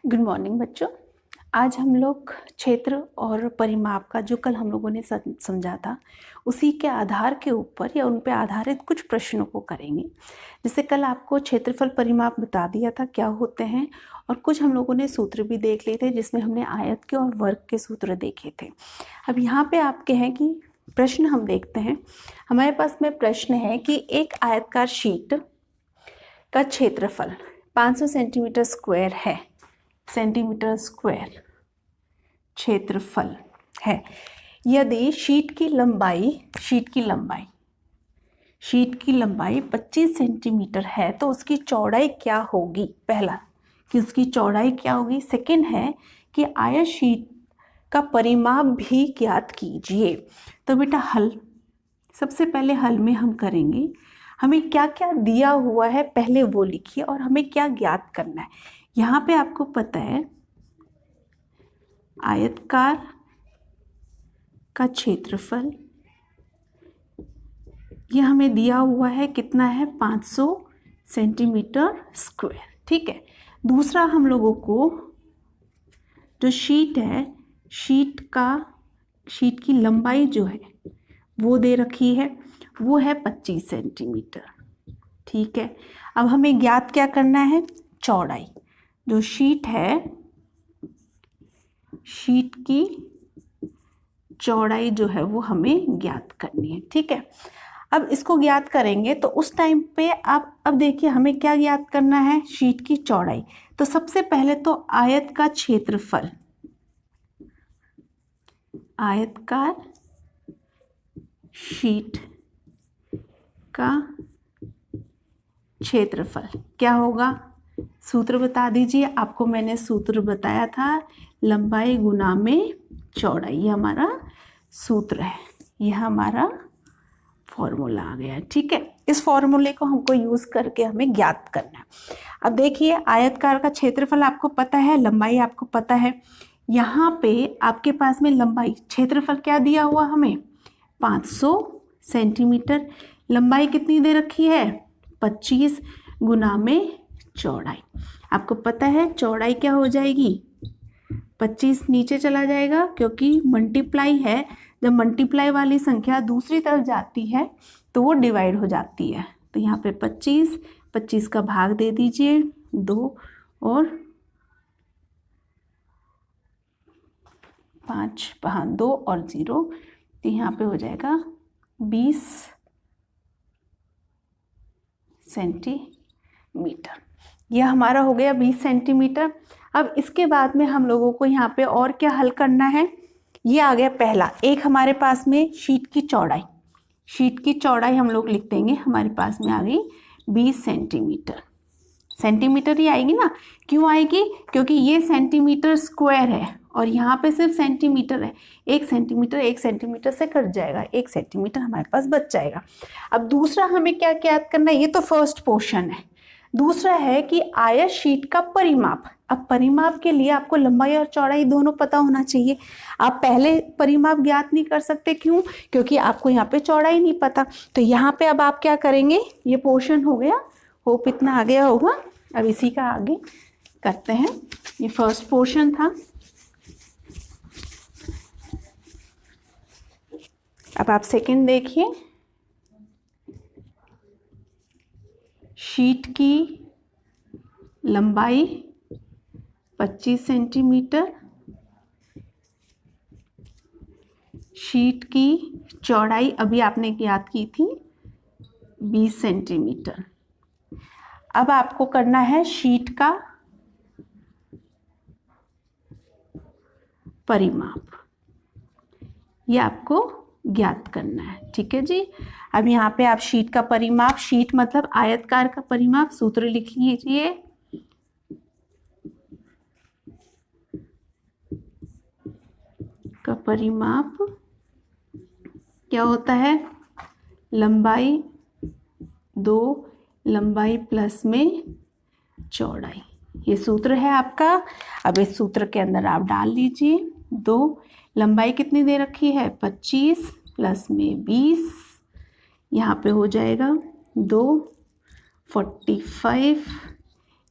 Good morning बच्चों। आज हम लोग क्षेत्र और परिमाप का जो कल हम लोगों ने समझा था उसी के आधार के ऊपर या उन पे आधारित कुछ प्रश्नों को करेंगे। जैसे कल आपको क्षेत्रफल परिमाप बता दिया था क्या होते हैं, और कुछ हम लोगों ने सूत्र भी देख लिए थे जिसमें हमने आयत के और वर्ग के सूत्र देखे थे। अब यहाँ पे आपके हैं कि प्रश्न हम देखते हैं। हमारे पास में प्रश्न है कि एक आयतकार शीट का क्षेत्रफल 500 सेंटीमीटर स्क्वायर है, सेंटीमीटर स्क्वायर क्षेत्रफल है। यदि शीट की लंबाई 25 सेंटीमीटर है तो उसकी चौड़ाई क्या होगी। पहला कि उसकी चौड़ाई क्या होगी। सेकंड है कि आयत शीट का परिमाप भी ज्ञात कीजिए। तो बेटा हल, सबसे पहले हल में हम करेंगे, हमें क्या क्या दिया हुआ है पहले वो लिखिए और हमें क्या ज्ञात करना है। यहाँ पे आपको पता है आयतकार का क्षेत्रफल ये हमें दिया हुआ है, कितना है 500 सेंटीमीटर स्क्वायर। ठीक है। दूसरा हम लोगों को जो शीट है, शीट की लंबाई जो है वो दे रखी है, वो है 25 सेंटीमीटर। ठीक है। अब हमें ज्ञात क्या करना है, चौड़ाई। जो शीट है, शीट की चौड़ाई जो है वो हमें ज्ञात करनी है। ठीक है। अब इसको ज्ञात करेंगे तो उस टाइम पे अब देखिए हमें क्या ज्ञात करना है, शीट की चौड़ाई। तो सबसे पहले तो आयत का क्षेत्रफल, आयतकार शीट का क्षेत्रफल क्या होगा, सूत्र बता दीजिए। आपको मैंने सूत्र बताया था, लंबाई गुना में चौड़ाई। ये हमारा सूत्र है, ये हमारा फॉर्मूला आ गया है। ठीक है। इस फॉर्मूले को हमको यूज करके हमें ज्ञात करना है। अब देखिए आयतकार का क्षेत्रफल आपको पता है, लंबाई आपको पता है। यहाँ पे आपके पास में लंबाई, क्षेत्रफल क्या दिया हुआ हमें 500 सेंटीमीटर, लंबाई कितनी दे रखी है 25 गुना में चौड़ाई। आपको पता है चौड़ाई क्या हो जाएगी, 25 नीचे चला जाएगा क्योंकि मल्टीप्लाई है। जब मल्टीप्लाई वाली संख्या दूसरी तरफ जाती है तो वो डिवाइड हो जाती है। तो यहाँ पे 25 का भाग दे दीजिए 2 और 5 वहाँ 2 और 0, तो यहाँ पे हो जाएगा 20 सेंटीमीटर। यह हमारा हो गया 20 सेंटीमीटर। अब इसके बाद में हम लोगों को यहाँ पे और क्या हल करना है, ये आ गया पहला। एक हमारे पास में शीट की चौड़ाई हम लोग लिख देंगे, हमारे पास में आ गई 20 सेंटीमीटर। सेंटीमीटर ही आएगी ना, क्यों आएगी, क्योंकि ये सेंटीमीटर स्क्वायर है और यहाँ पे सिर्फ सेंटीमीटर है। 1 सेंटीमीटर से कट जाएगा, 1 सेंटीमीटर हमारे पास बच जाएगा। अब दूसरा हमें क्या ज्ञात करना है, ये तो फर्स्ट पोर्शन है। दूसरा है कि आयत शीट का परिमाप। अब परिमाप के लिए आपको लंबाई और चौड़ाई दोनों पता होना चाहिए। आप पहले परिमाप ज्ञात नहीं कर सकते, क्यों, क्योंकि आपको यहाँ पे चौड़ाई नहीं पता। तो यहाँ पे अब आप क्या करेंगे, ये पोर्शन हो गया, होप इतना आ गया होगा। अब इसी का आगे करते हैं। ये फर्स्ट पोर्शन था। अब आप सेकंड देखिए, शीट की लंबाई 25 सेंटीमीटर, शीट की चौड़ाई अभी आपने ज्ञात की थी 20 सेंटीमीटर। अब आपको करना है शीट का परिमाप, ये आपको ज्ञात करना है। ठीक है जी। अब यहाँ पे आप शीट का परिमाप, शीट मतलब आयतकार का परिमाप, सूत्र लिख लीजिए। का परिमाप क्या होता है, लंबाई 2, लंबाई प्लस में चौड़ाई, ये सूत्र है आपका। अब इस सूत्र के अंदर आप डाल लीजिए 2, लंबाई कितनी दे रखी है 25 प्लस में 20, यहाँ पे हो जाएगा 2, 45,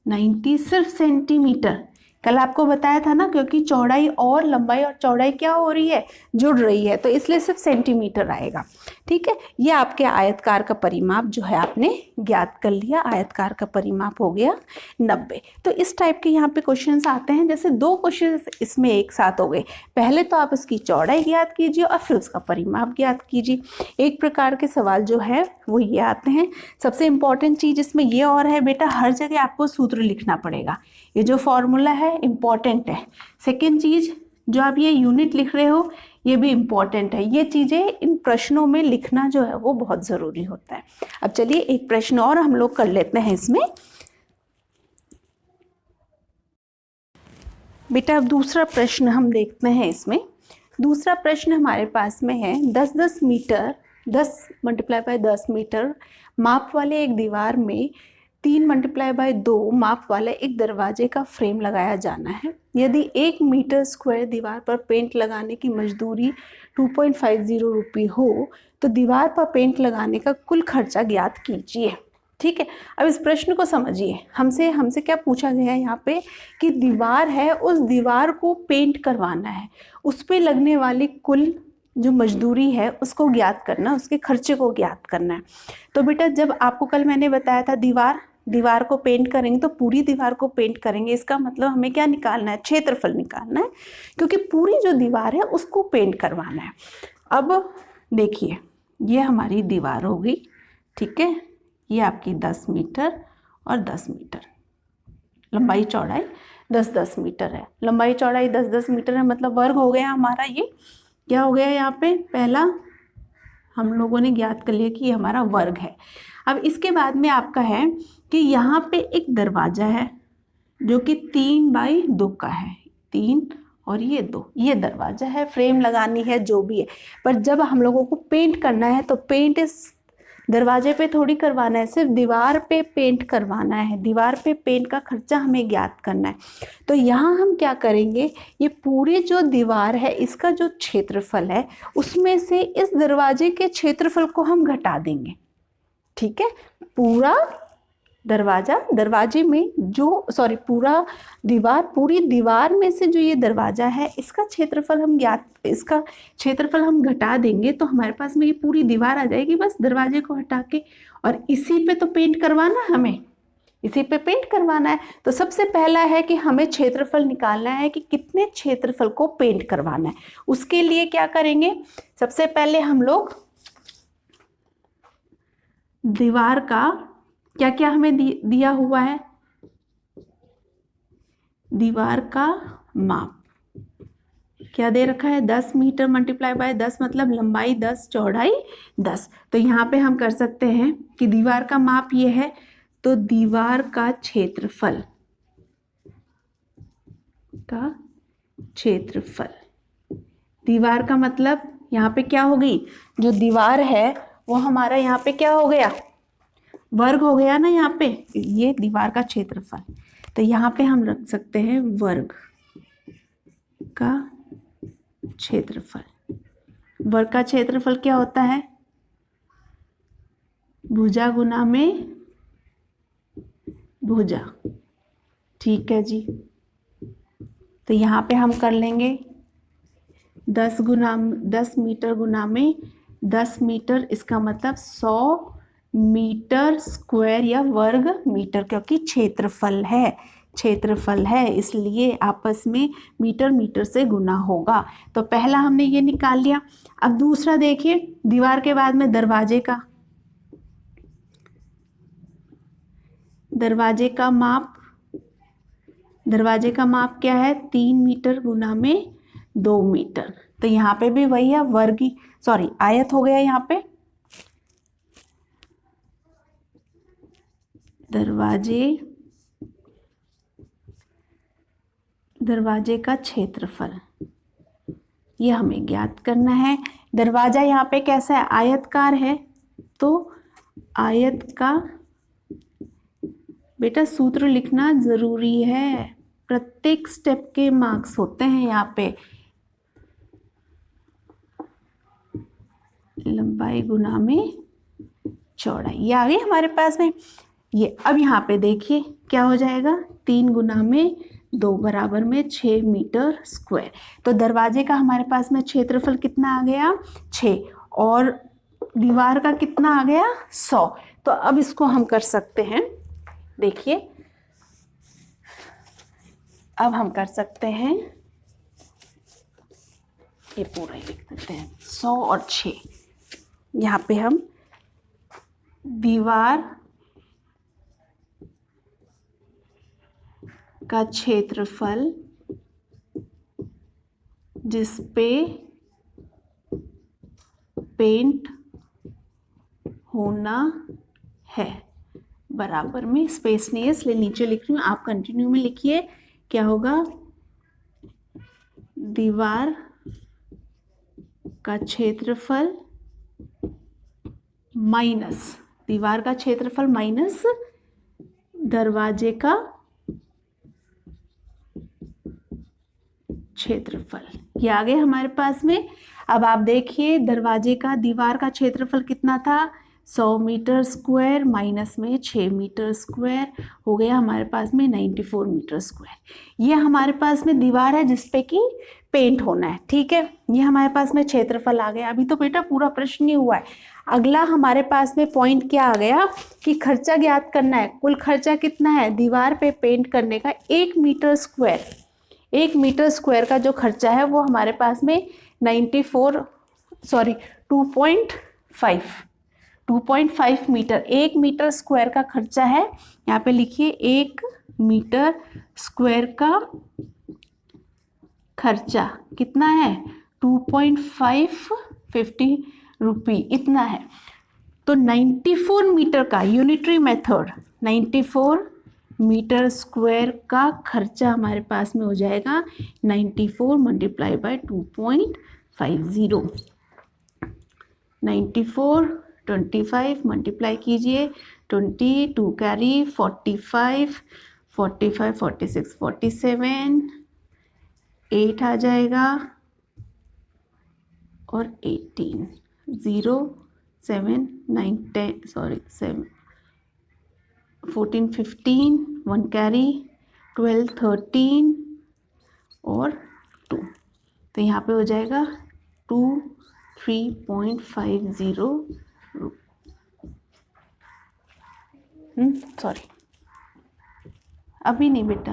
90 सिर्फ सेंटीमीटर, कल आपको बताया था ना, क्योंकि चौड़ाई और लंबाई और चौड़ाई क्या हो रही है, जुड़ रही है, तो इसलिए सिर्फ सेंटीमीटर आएगा। ठीक है, ये आपके आयतकार का परिमाप जो है आपने ज्ञात कर लिया। आयतकार का परिमाप हो गया 90। तो इस टाइप के यहाँ पे क्वेश्चंस आते हैं, जैसे 2 क्वेश्चंस इसमें एक साथ हो गए। पहले तो आप उसकी चौड़ाई ज्ञात कीजिए और फिर उसका परिमाप ज्ञात कीजिए। एक प्रकार के सवाल जो है वो ये आते हैं। सबसे इंपॉर्टेंट चीज इसमें ये और है बेटा, हर जगह आपको सूत्र लिखना पड़ेगा। ये जो फॉर्मूला है इंपॉर्टेंट है। सेकेंड चीज, जो आप ये यूनिट लिख रहे हो ये भी इम्पॉर्टेंट है। ये चीज़ें इन प्रश्नों में लिखना जो है वो बहुत ज़रूरी होता है। अब चलिए एक प्रश्न और हम लोग कर लेते हैं इसमें। बेटा अब दूसरा प्रश्न हम देखते हैं इसमें। दूसरा प्रश्न हमारे पास में है 10 मीटर 10 × 10 मीटर माप वाले एक दीवार में 3 × 2 माप वाला एक दरवाजे का फ्रेम लगाया जाना है। यदि 1 मीटर स्क्वायर दीवार पर पेंट लगाने की मजदूरी 2.50 रुपये हो तो दीवार पर पेंट लगाने का कुल खर्चा ज्ञात कीजिए। ठीक है, अब इस प्रश्न को समझिए। हमसे क्या पूछा गया है यहाँ पे कि दीवार है, उस दीवार को पेंट करवाना है, उस पर लगने वाली कुल जो मजदूरी है उसको ज्ञात करना, उसके खर्चे को ज्ञात करना है। तो बेटा जब आपको कल मैंने बताया था दीवार को पेंट करेंगे तो पूरी दीवार को पेंट करेंगे, इसका मतलब हमें क्या निकालना है, क्षेत्रफल निकालना है, क्योंकि पूरी जो दीवार है उसको पेंट करवाना है। अब देखिए ये हमारी दीवार होगी, ठीक है, ये आपकी 10 मीटर और 10 मीटर लंबाई चौड़ाई 10-10 मीटर है। लंबाई चौड़ाई 10-10 मीटर है, मतलब वर्ग हो गया हमारा। ये क्या हो गया यहाँ पे, पहला हम लोगों ने ज्ञात कर लिया कि ये हमारा वर्ग है। अब इसके बाद में आपका है कि यहाँ पे एक दरवाजा है जो कि 3x2 का है, 3 और ये 2, ये दरवाजा है, फ्रेम लगानी है जो भी है। पर जब हम लोगों को पेंट करना है तो पेंट इस दरवाजे पे थोड़ी करवाना है, सिर्फ दीवार पे पेंट करवाना है। दीवार पे पेंट का खर्चा हमें ज्ञात करना है। तो यहाँ हम क्या करेंगे, ये पूरी जो दीवार है इसका जो क्षेत्रफल है उसमें से इस दरवाजे के क्षेत्रफल को हम घटा देंगे। ठीक है, पूरा दरवाजे में जो पूरी दीवार में से जो ये दरवाजा है इसका क्षेत्रफल हम घटा देंगे तो हमारे पास में ये पूरी दीवार आ जाएगी, बस दरवाजे को हटा के। और इसी पे तो पेंट करवाना है हमें, इसी पे पेंट करवाना है। तो सबसे पहला है कि हमें क्षेत्रफल निकालना है कि कितने क्षेत्रफल को पेंट करवाना है। उसके लिए क्या करेंगे, सबसे पहले हम लोग दीवार का क्या क्या हमें दिया हुआ है, दीवार का माप क्या दे रखा है, 10 मीटर × 10 मतलब लंबाई 10 चौड़ाई 10। तो यहाँ पे हम कर सकते हैं कि दीवार का माप ये है, तो दीवार का क्षेत्रफल दीवार का मतलब यहाँ पे क्या होगी, जो दीवार है वो हमारा यहाँ पे क्या हो गया, वर्ग हो गया ना। यहाँ पे ये दीवार का क्षेत्रफल, तो यहाँ पे हम रख सकते हैं वर्ग का क्षेत्रफल। वर्ग का क्षेत्रफल क्या होता है, भुजा गुना में भुजा। ठीक है जी, तो यहाँ पे हम कर लेंगे 10 मीटर गुना में 10 मीटर, इसका मतलब 100 मीटर स्क्वायर या वर्ग मीटर, क्योंकि क्षेत्रफल है इसलिए आपस में मीटर से गुना होगा। तो पहला हमने ये निकाल लिया। अब दूसरा देखिए, दीवार के बाद में दरवाजे का माप क्या है, 3 मीटर गुना में 2 मीटर। तो यहाँ पे भी वही है, आयत हो गया। यहाँ पे दरवाजे का क्षेत्रफल ये हमें ज्ञात करना है। दरवाजा यहाँ पे कैसा है, आयतकार है, तो आयत का बेटा सूत्र लिखना जरूरी है, प्रत्येक स्टेप के मार्क्स होते हैं यहाँ पे। लंबाई गुना में चौड़ाई, ये आ गई हमारे पास में ये। अब यहाँ पे देखिए क्या हो जाएगा, 3 गुना में 2 बराबर में 6 मीटर स्क्वायर। तो दरवाजे का हमारे पास में क्षेत्रफल कितना आ गया 6 और दीवार का कितना आ गया 100। तो अब इसको हम कर सकते हैं, देखिए अब हम कर सकते हैं, ये पूरा ही लिख देते हैं 100 और 6। यहाँ पे हम दीवार का क्षेत्रफल जिस पे पेंट होना है बराबर में, स्पेस नहीं है इसलिए नीचे लिख रही हूँ, आप कंटिन्यू में लिखिए। क्या होगा, दीवार का क्षेत्रफल माइनस, दीवार का क्षेत्रफल माइनस दरवाजे का क्षेत्रफल, ये आ गए हमारे पास में। अब आप देखिए दरवाजे का दीवार का क्षेत्रफल कितना था 100 मीटर स्क्वायर माइनस में 6 मीटर स्क्वायर हो गया हमारे पास में 94 मीटर स्क्वायर। ये हमारे पास में दीवार है जिसपे कि पेंट होना है, ठीक है। ये हमारे पास में क्षेत्रफल आ गया। अभी तो बेटा पूरा प्रश्न नहीं हुआ है। अगला हमारे पास में पॉइंट क्या आ गया कि खर्चा ज्ञात करना है। कुल खर्चा कितना है दीवार पे पेंट करने का 1 मीटर स्क्वायर, 1 मीटर स्क्वायर का जो खर्चा है वो हमारे पास में 2.5 मीटर, 1 मीटर स्क्वायर का खर्चा है। यहाँ पे लिखिए 1 मीटर स्क्वायर का खर्चा कितना है 2.550 रुपये, इतना है। तो 94 मीटर का यूनिटरी मेथड 94 मीटर स्क्वायर का खर्चा हमारे पास में हो जाएगा 94 मल्टीप्लाई बाय 2.50, 94 25 मल्टीप्लाई कीजिए 20, 2 कैरी 45, 45 46 47, 8 आ जाएगा और 18, 0 7 9 10 सॉरी 7 14 15, 1 कैरी 12 13 और 2। तो यहाँ पे हो जाएगा 3.50 सॉरी अभी नहीं बेटा,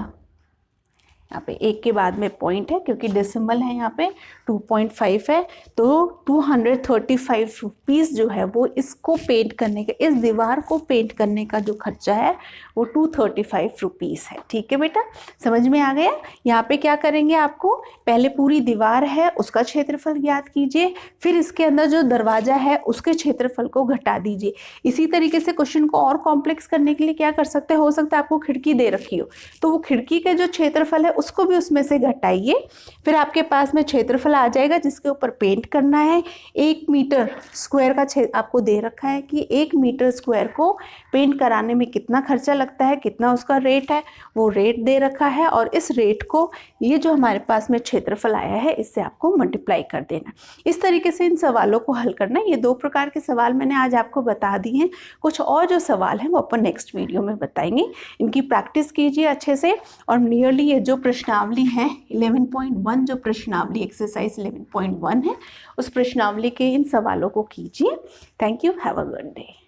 यहाँ पे एक के बाद में पॉइंट है क्योंकि डेसिमल है, यहाँ पे 2.5 है। तो 235 रुपीज़ जो है वो इसको पेंट करने का, इस दीवार को पेंट करने का जो खर्चा है वो 235 रुपीज़ है। ठीक है बेटा, समझ में आ गया। यहाँ पे क्या करेंगे, आपको पहले पूरी दीवार है उसका क्षेत्रफल ज्ञात कीजिए, फिर इसके अंदर जो दरवाजा है उसके क्षेत्रफल को घटा दीजिए। इसी तरीके से क्वेश्चन को और कॉम्प्लेक्स करने के लिए क्या कर सकते हैं, हो सकता है आपको खिड़की दे रखी हो तो वो खिड़की के जो क्षेत्रफल है उसको भी उसमें से घटाइए, फिर आपके पास में क्षेत्रफल आ जाएगा जिसके ऊपर पेंट करना है। 1 मीटर स्क्वायर का आपको दे रखा है कि 1 मीटर स्क्वायर को पेंट कराने में कितना खर्चा लगता है, कितना उसका रेट है, वो रेट दे रखा है और इस रेट को ये जो हमारे पास में क्षेत्रफल आया है इससे आपको मल्टीप्लाई कर देना। इस तरीके से इन सवालों को हल करना। ये 2 प्रकार के सवाल मैंने आज आपको बता दिए हैं। कुछ और जो सवाल हैं वो अपन नेक्स्ट वीडियो में बताएंगे। इनकी प्रैक्टिस कीजिए अच्छे से और नियरली ये जो प्रश्नावली है 11.1 जो प्रश्नावली एक्सरसाइज 11.1 है उस प्रश्नावली के इन सवालों को कीजिए। Thank you, have a good day.